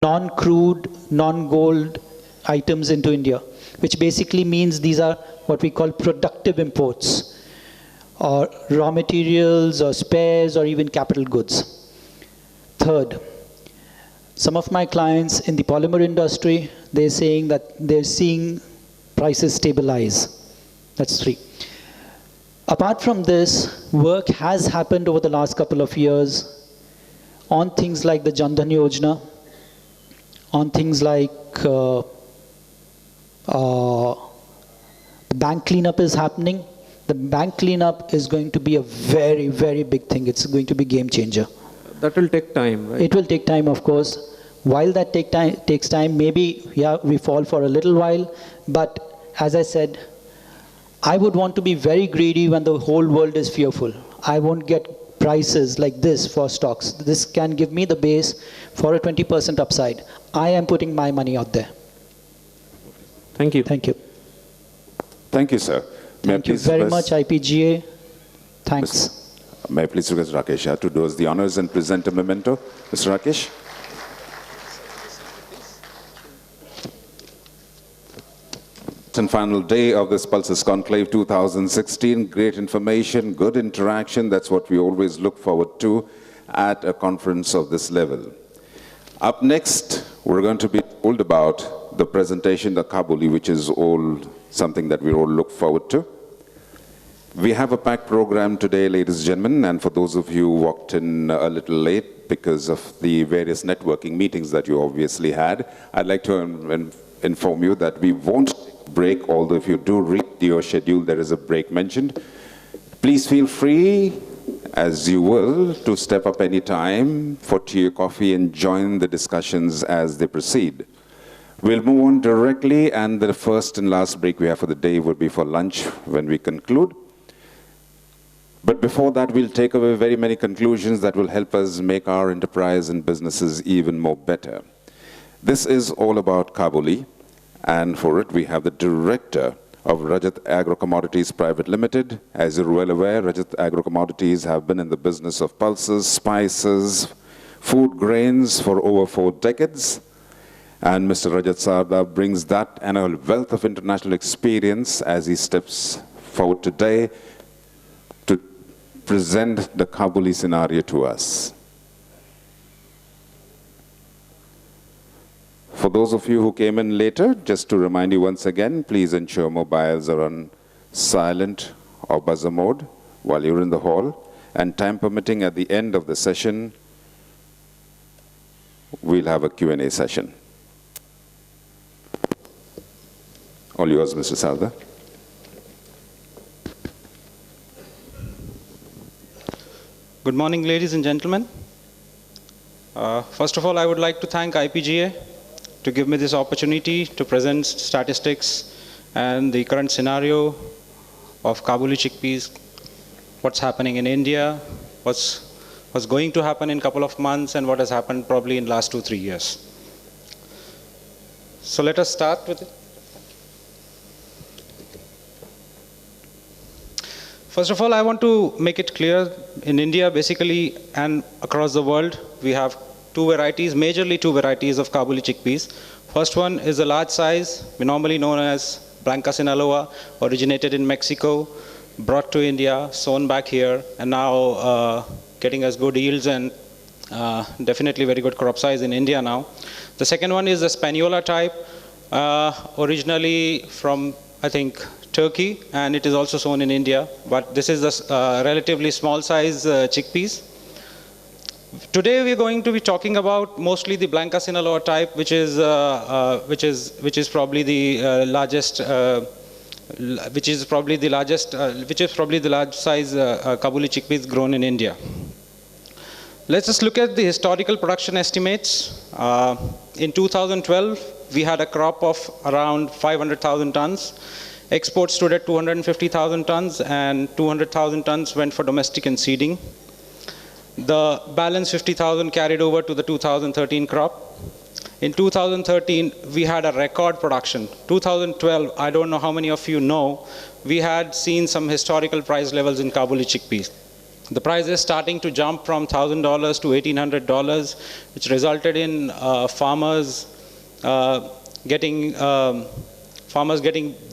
non-crude, non-gold items into India, which basically means these are what we call productive imports, or raw materials, or spares, or even capital goods. Third, some of my clients in the polymer industry, they're saying that they're seeing prices stabilize. That's three. Apart from this, work has happened over the last couple of years on things like the Jan Dhan Yojana, on things like bank cleanup is happening. The bank cleanup is going to be a very, very big thing. It's going to be a game changer. That will take time, right? It will take time, of course. While that takes time, maybe, yeah, we fall for a little while. But as I said, I would want to be very greedy when the whole world is fearful. I won't get prices like this for stocks. This can give me the base for a 20% upside. I am putting my money out there. Thank you. Thank you. Thank you, sir. Thank you very much, IPGA. Thanks. May I please request Rakesh to do us the honors and present a memento. Mr. Rakesh. And final day of this Pulses Conclave 2016. Great information, good interaction. That's what we always look forward to at a conference of this level. Up next, we're going to be told about the presentation, the Kabuli, which is all something that we all look forward to. We have a packed program today, ladies and gentlemen, and for those of you who walked in a little late because of the various networking meetings that you obviously had, I'd like to inform you that we won't break, although if you do read your schedule, there is a break mentioned. Please feel free, as you will, to step up any time for tea or coffee and join the discussions as they proceed. We'll move on directly, and the first and last break we have for the day will be for lunch when we conclude. But before that, we'll take away very many conclusions that will help us make our enterprise and businesses even more better. This is all about Kabuli. And for it, we have the director of Rajat Agro Commodities Private Limited. As you're well aware, Rajat Agro Commodities have been in the business of pulses, spices, food grains for over 4 decades. And Mr. Rajat Sarda brings that and a wealth of international experience as he steps forward today to present the Kabuli scenario to us. For those of you who came in later, just to remind you once again, please ensure mobiles are on silent or buzzer mode while you're in the hall. And time permitting, at the end of the session, we'll have a Q&A session. All yours, Mr. Sarda. Good morning, ladies and gentlemen. First of all, I would like to thank IPGA to give me this opportunity to present statistics and the current scenario of Kabuli chickpeas, what's happening in India, what's going to happen in a couple of months, and what has happened probably in the last 2-3 years. So let us start with it. First of all, I want to make it clear, in India basically and across the world, we have majorly two varieties of Kabuli chickpeas. First one is a large size, normally known as Blanca Sinaloa, originated in Mexico, brought to India, sown back here, and now getting us good yields and definitely very good crop size in India now. The second one is the Spaniola type, originally from, I think, Turkey, and it is also sown in India, but this is the relatively small size chickpeas. Today we are going to be talking about mostly the Blanca Sinaloa type, which is probably the largest, which is probably the large size Kabuli chickpeas grown in India. Let's just look at the historical production estimates. In 2012, we had a crop of around 500,000 tons. Exports stood at 250,000 tons, and 200,000 tons went for domestic and seeding. The balance 50,000 carried over to the 2013 crop. In 2013, we had a record production. 2012, I don't know how many of you know, we had seen some historical price levels in Kabuli chickpeas. The prices starting to jump from $1,000 to $1,800, which resulted in farmers getting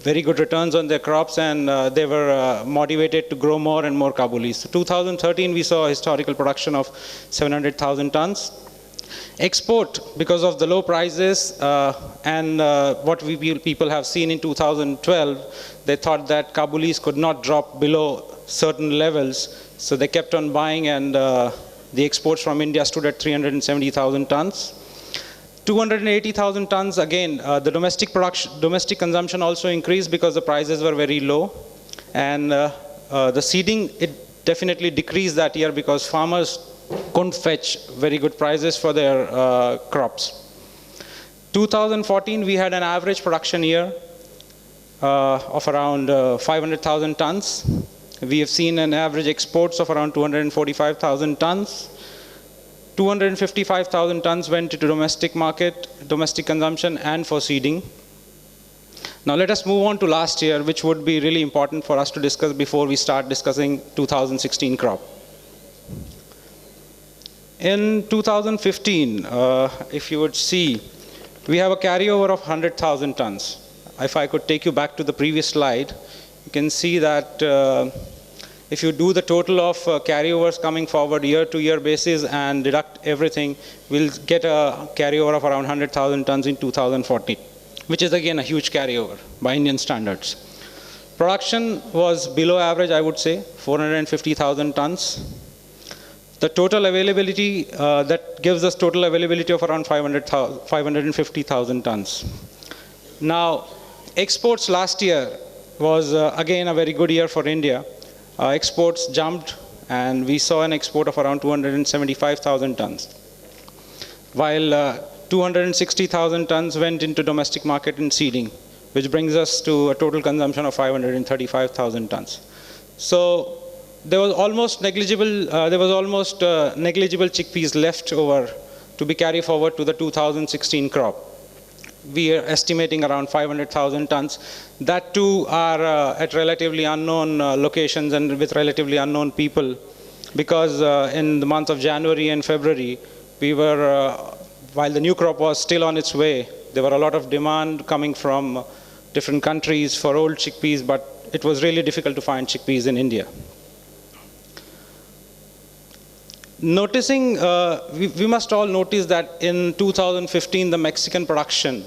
very good returns on their crops, and they were motivated to grow more and more Kabulis. So 2013, we saw a historical production of 700,000 tons. Export, because of the low prices and what people have seen in 2012, they thought that Kabulis could not drop below certain levels, so they kept on buying, and the exports from India stood at 370,000 tons. 280,000 tons, again, the domestic consumption also increased because the prices were very low. And the seeding, it definitely decreased that year because farmers couldn't fetch very good prices for their crops. 2014, we had an average production year of around 500,000 tons. We have seen an average exports of around 245,000 tons. 255,000 tons went into domestic market, domestic consumption, and for seeding. Now let us move on to last year, which would be really important for us to discuss before we start discussing 2016 crop. In 2015, if you would see, we have a carryover of 100,000 tons. If I could take you back to the previous slide, you can see that if you do the total of carryovers coming forward year-to-year basis and deduct everything, we'll get a carryover of around 100,000 tons in 2014, which is again a huge carryover by Indian standards. Production was below average, I would say, 450,000 tons. The total availability, that gives us total availability of around 550,000 tons. Now, exports last year was again a very good year for India. Exports jumped, and we saw an export of around 275,000 tons, while 260,000 tons went into domestic market in seeding, which brings us to a total consumption of 535,000 tons. So there was almost negligible chickpeas left over to be carried forward to the 2016 crop. We are estimating around 500,000 tons. That too are at relatively unknown locations and with relatively unknown people, because in the month of January and February, we were, while the new crop was still on its way, there were a lot of demand coming from different countries for old chickpeas, but it was really difficult to find chickpeas in India. Noticing, we must all notice that in 2015, the Mexican production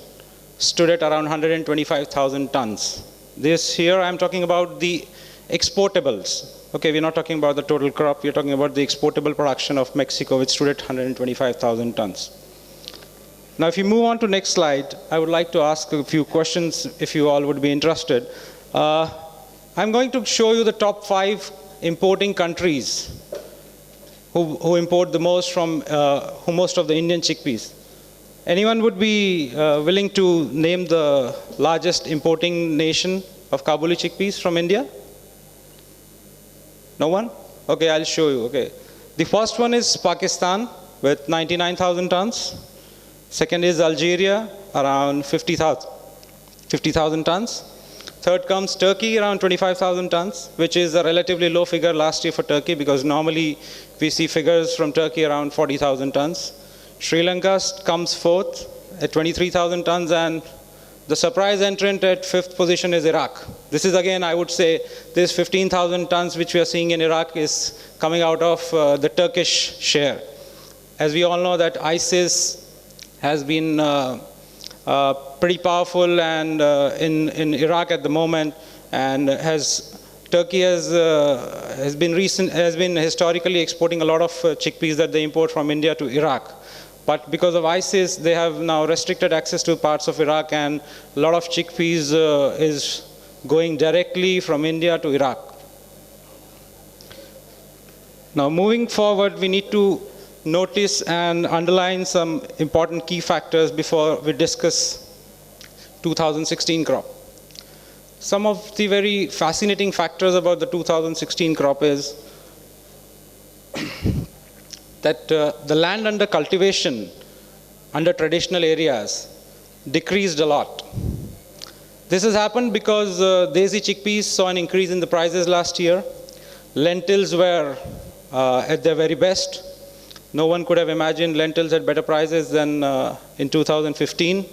stood at around 125,000 tons. This here, I'm talking about the exportables. Okay, we're not talking about the total crop, we're talking about the exportable production of Mexico, which stood at 125,000 tons. Now, if you move on to next slide, I would like to ask a few questions if you all would be interested. I'm going to show you the top 5 importing countries who import the most from most of the Indian chickpeas. Anyone would be willing to name the largest importing nation of Kabuli chickpeas from India? No one? Okay, I'll show you. Okay, the first one is Pakistan with 99,000 tons. Second is Algeria, around 50,000 tons. Third comes Turkey, around 25,000 tons, which is a relatively low figure last year for Turkey, because normally we see figures from Turkey around 40,000 tons. Sri Lanka comes fourth at 23,000 tons, and the surprise entrant at 5th position is Iraq. This is again, I would say, this 15,000 tons which we are seeing in Iraq is coming out of the Turkish share. As we all know that ISIS has been pretty powerful and in Iraq at the moment, and Turkey has been historically exporting a lot of chickpeas that they import from India to Iraq. But because of ISIS, they have now restricted access to parts of Iraq, and a lot of chickpeas is going directly from India to Iraq. Now, moving forward, we need to notice and underline some important key factors before we discuss 2016 crop. Some of the very fascinating factors about the 2016 crop is that the land under cultivation under traditional areas decreased a lot. This has happened because desi chickpeas saw an increase in the prices last year. Lentils were at their very best. No one could have imagined lentils at better prices than in 2015.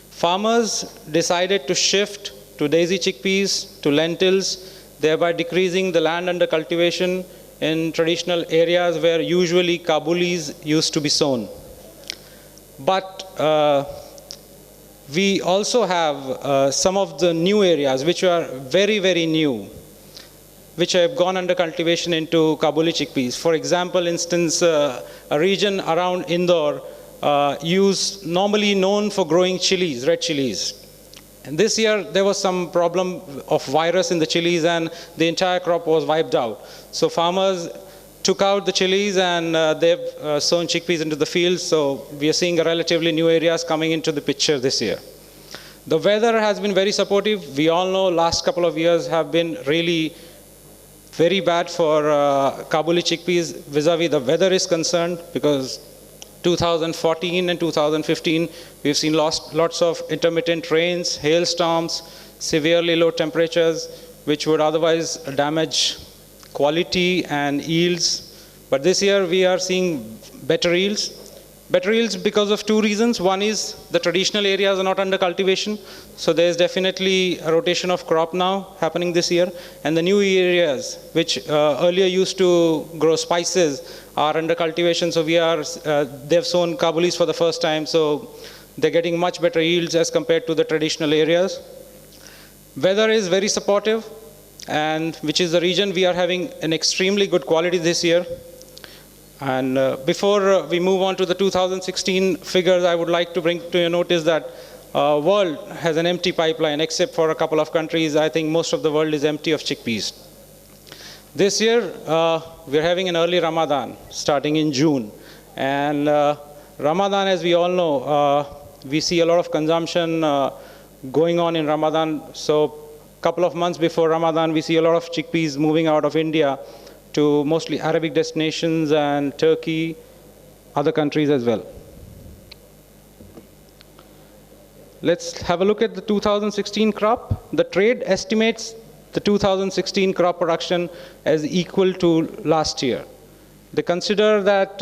Farmers decided to shift to daisy chickpeas, to lentils, thereby decreasing the land under cultivation in traditional areas where usually Kabulis used to be sown. But we also have some of the new areas which are very, very new, which have gone under cultivation into Kabuli chickpeas. For example, a region around Indore normally known for growing chilies, red chilies. And this year there was some problem of virus in the chilies and the entire crop was wiped out. So farmers took out the chilies and they've sown chickpeas into the fields. So we are seeing relatively new areas coming into the picture this year. The weather has been very supportive. We all know last couple of years have been really very bad for Kabuli chickpeas vis-a-vis the weather is concerned, because 2014 and 2015 we've seen lots of intermittent rains, hailstorms, severely low temperatures which would otherwise damage quality and yields. But this year we are seeing better yields. Better yields because of two reasons. One is the traditional areas are not under cultivation, so there is definitely a rotation of crop now happening this year. And the new areas which earlier used to grow spices are under cultivation, so they've sown Kabulis for the first time, so they're getting much better yields as compared to the traditional areas. Weather is very supportive, and which is the region we are having an extremely good quality this year. And before we move on to the 2016 figures, I would like to bring to your notice that world has an empty pipeline, except for a couple of countries. I think most of the world is empty of chickpeas. This year, we're having an early Ramadan, starting in June. And Ramadan, as we all know, we see a lot of consumption going on in Ramadan. So a couple of months before Ramadan, we see a lot of chickpeas moving out of India to mostly Arabic destinations and Turkey, other countries as well. Let's have a look at the 2016 crop. The trade estimates the 2016 crop production as equal to last year. They consider that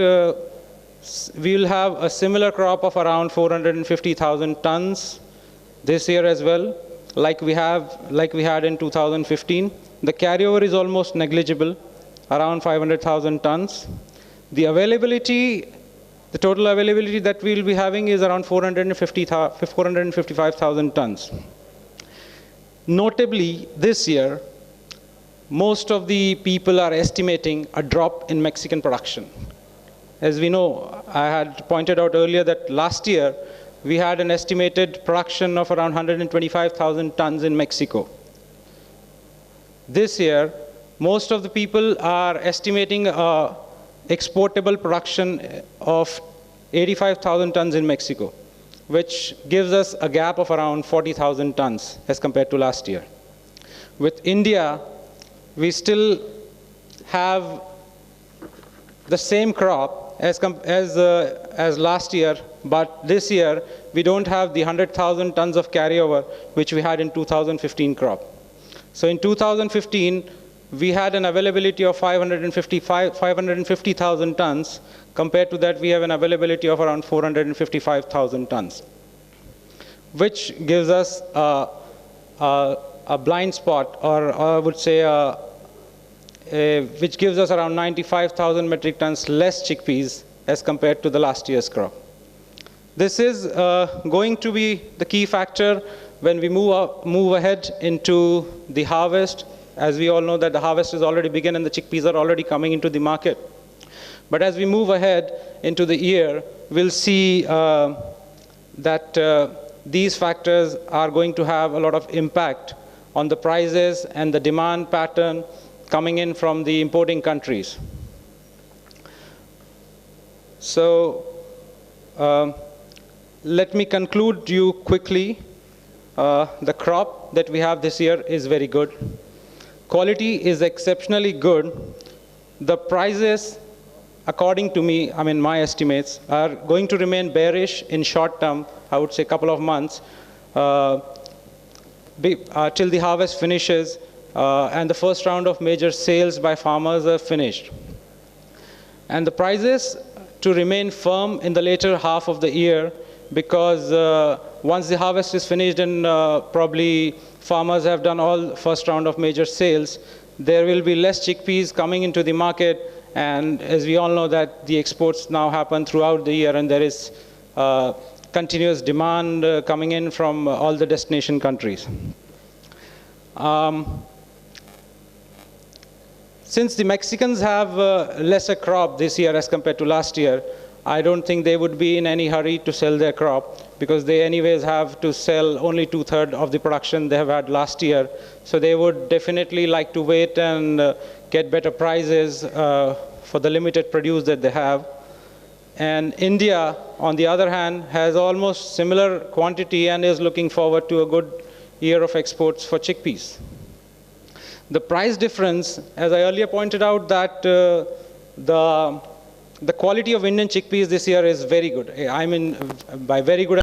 we will have a similar crop of around 450,000 tons this year as well, like we had in 2015. The carryover is almost negligible, around 500,000 tons. The total availability that we'll be having is around 455,000 tons. Notably, this year, most of the people are estimating a drop in Mexican production. As we know, I had pointed out earlier that last year, we had an estimated production of around 125,000 tons in Mexico. This year, most of the people are estimating exportable production of 85,000 tons in Mexico, which gives us a gap of around 40,000 tons as compared to last year. With India, we still have the same crop as last year, but this year we don't have the 100,000 tons of carryover which we had in 2015 crop. So in 2015, we had an availability of 550,000 tons. Compared to that, we have an availability of around 455,000 tons, which gives us a blind spot, or I would say which gives us around 95,000 metric tons less chickpeas as compared to the last year's crop. This is going to be the key factor when we move ahead into the harvest. As we all know that the harvest is already begun and the chickpeas are already coming into the market. But as we move ahead into the year, we'll see that these factors are going to have a lot of impact on the prices and the demand pattern coming in from the importing countries. So let me conclude you quickly. The crop that we have this year is very good. Quality is exceptionally good. The prices, according to me, my estimates, are going to remain bearish in short term, I would say a couple of months, till the harvest finishes and the first round of major sales by farmers are finished. and the prices to remain firm in the later half of the year, because once the harvest is finished and probably farmers have done all first round of major sales, there will be less chickpeas coming into the market, and as we all know that the exports now happen throughout the year, and there is continuous demand coming in from all the destination countries. Since the Mexicans have lesser crop this year as compared to last year, I don't think they would be in any hurry to sell their crop, because they anyways have to sell only 2/3 of the production they have had last year. So they would definitely like to wait and get better prices for the limited produce that they have. And India, on the other hand, has almost similar quantity and is looking forward to a good year of exports for chickpeas. The price difference, as I earlier pointed out, that the quality of Indian chickpeas this year is very good. I mean, by very good,